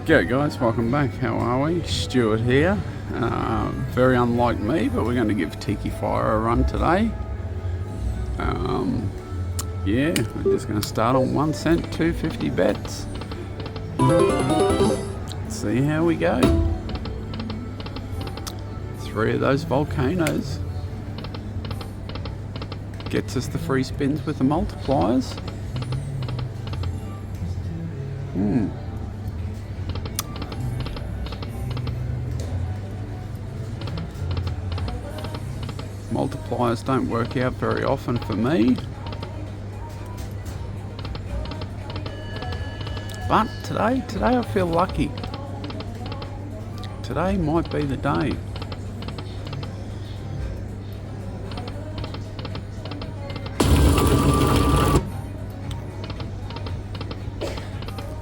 G'day guys, welcome back. How are we? Stuart here. Very unlike me, but we're going to give Tiki Fire a run today. Yeah, we're just going to start on 1 cent, 250 bets. See how we go. 3 of those volcanoes. Gets us the free spins with the multipliers. Multipliers don't work out very often for me. But today I feel lucky. Today might be the day.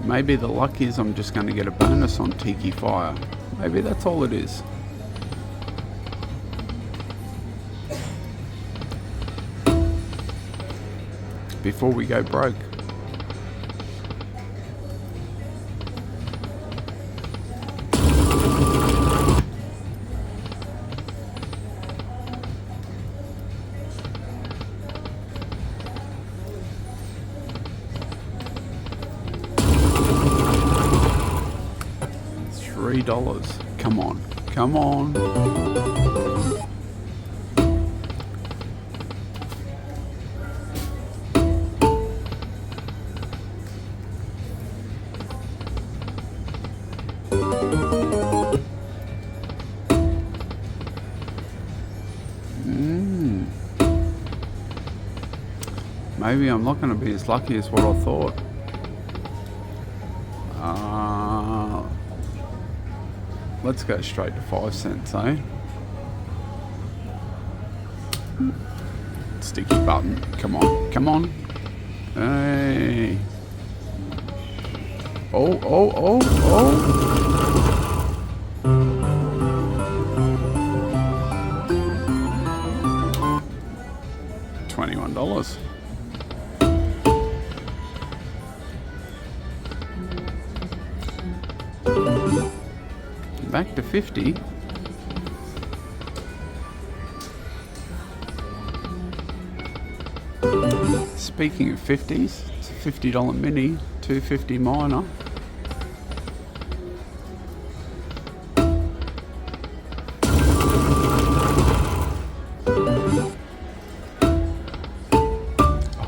Maybe the luck is I'm just going to get a bonus on Tiki Fire. Maybe that's all it is. Before we go broke. $3. Come on. Come on. Maybe I'm not going to be as lucky as what I thought. Let's go straight to 5 cents, eh? Sticky button. Come on. Come on. Hey. Oh. $21. Back to 50. Speaking of 50s, it's a $50 mini, $2.50 minor.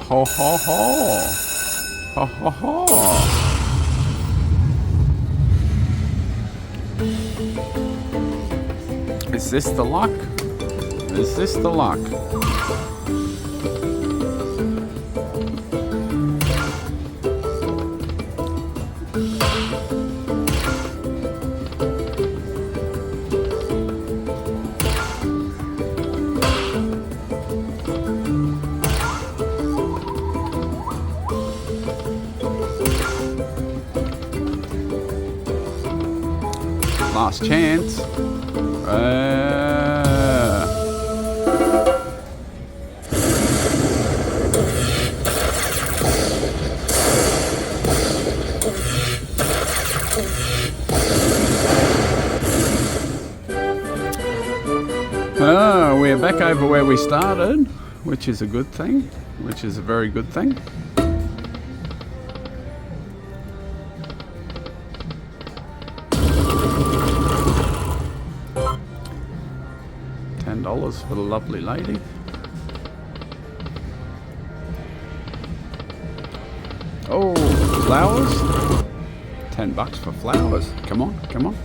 Ho ho ho! Ho ho ho! Is this the luck? Is this the luck? Last chance. We're back over where we started, which is a good thing, which is a very good thing. $10 for the lovely lady. Oh, flowers. $10 for flowers. Come on, come on.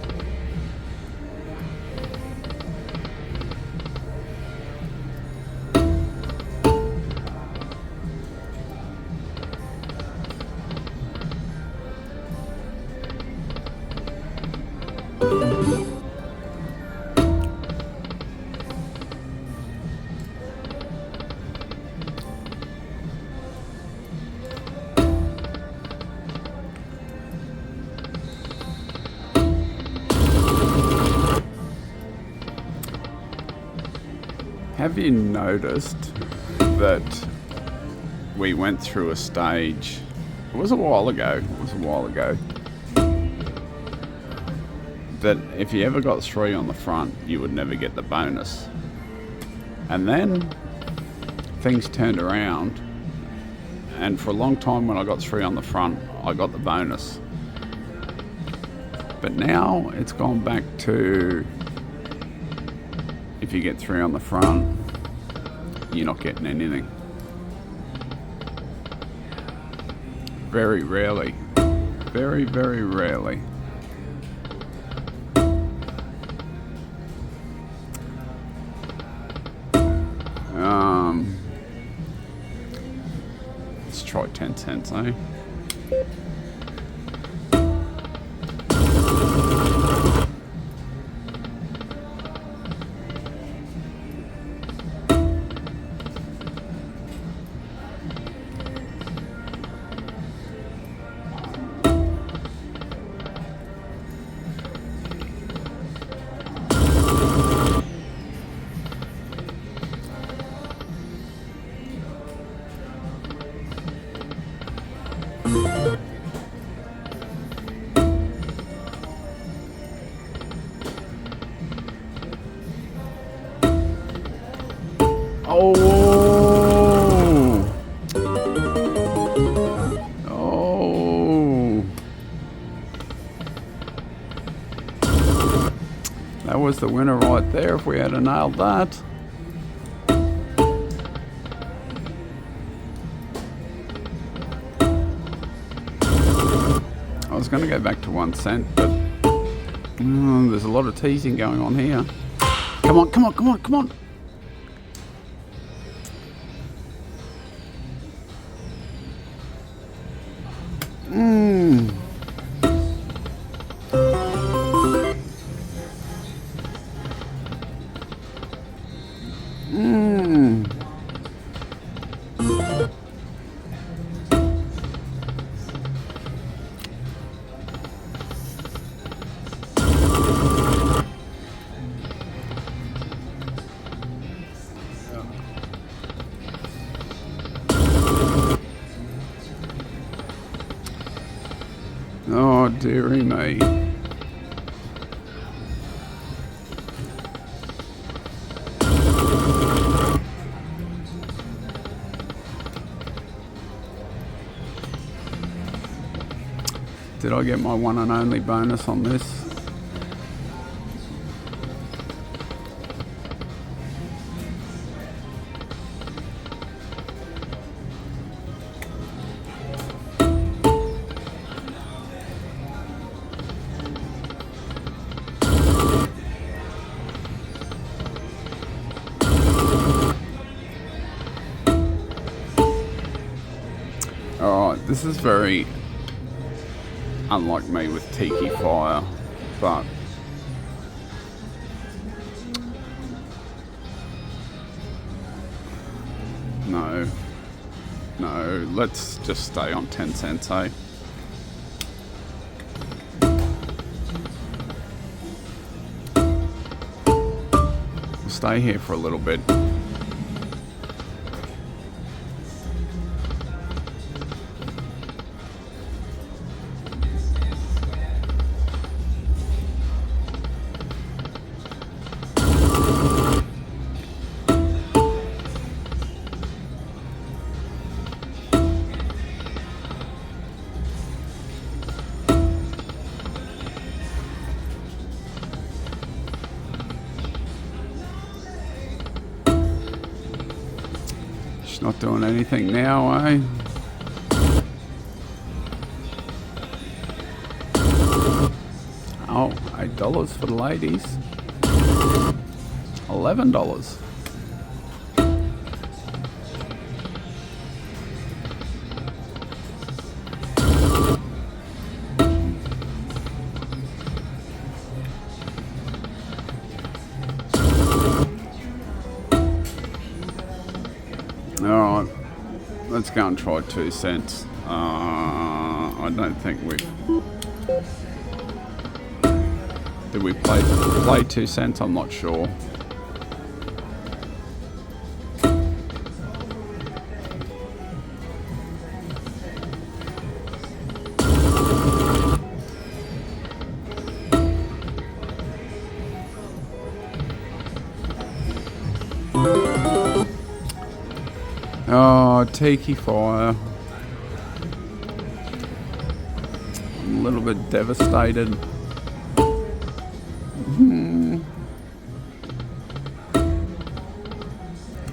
Have you noticed that we went through a stage? It was a while ago. that if you ever got 3 on the front, you would never get the bonus. And then things turned around, and for a long time when I got 3 on the front, I got the bonus. But now it's gone back to, if you get 3 on the front, you're not getting anything. Very rarely. Very, very rarely. Let's try 10 cents, eh? Oh! Oh! That was the winner right there if we had nailed that. I was going to go back to 1 cent, but there's a lot of teasing going on here. Come on, come on, come on, come on! Oh, dearie me. Did I get my one and only bonus on this? Alright, this is very unlike me with Tiki Fire, but no, let's just stay on 10 cents, eh? We'll stay here for a little bit. Not doing anything now, eh? Oh, $8 for the ladies. $11. Alright, let's go and try 2 cents. I don't think we've... Did we play 2 cents? I'm not sure. Oh, Tiki fire. I'm a little bit devastated.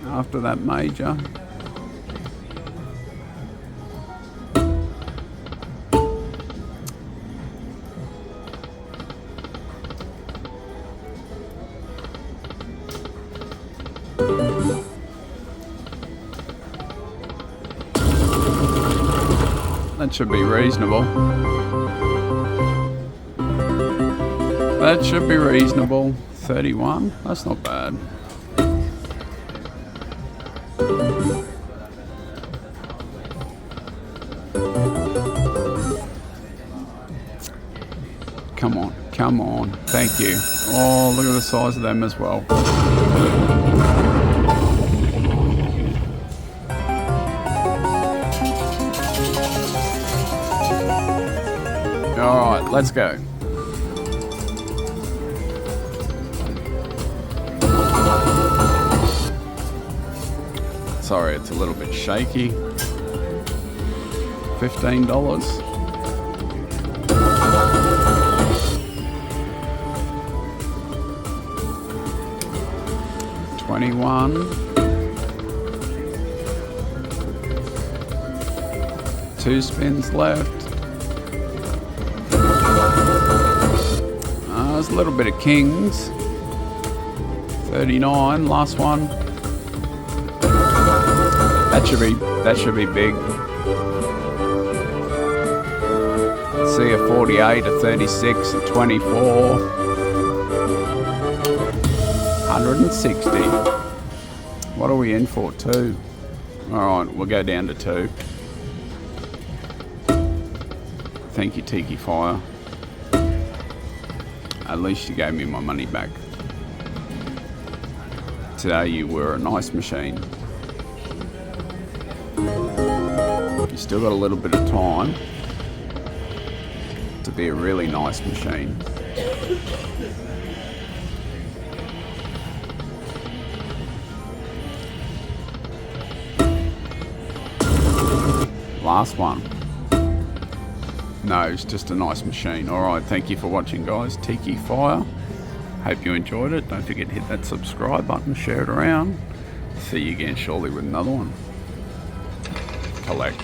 After that major. That should be reasonable. That should be reasonable. 31, that's not bad. Come on, come on. Thank you. Oh, look at the size of them as well. All right, let's go. Sorry, it's a little bit shaky. $15. $21. Two spins left. There's a little bit of kings. 39, last one. That should be big. See a 48, a 36, a 24. 160. What are we in for? 2. Alright, we'll go down to 2. Thank you, Tiki Fire. At least you gave me my money back. Today you were a nice machine. You still got a little bit of time to be a really nice machine. Last one. No, it's just a nice machine. Alright, thank you for watching, guys. Tiki Fire. Hope you enjoyed it. Don't forget to hit that subscribe button, share it around. See you again shortly with another one. Collect.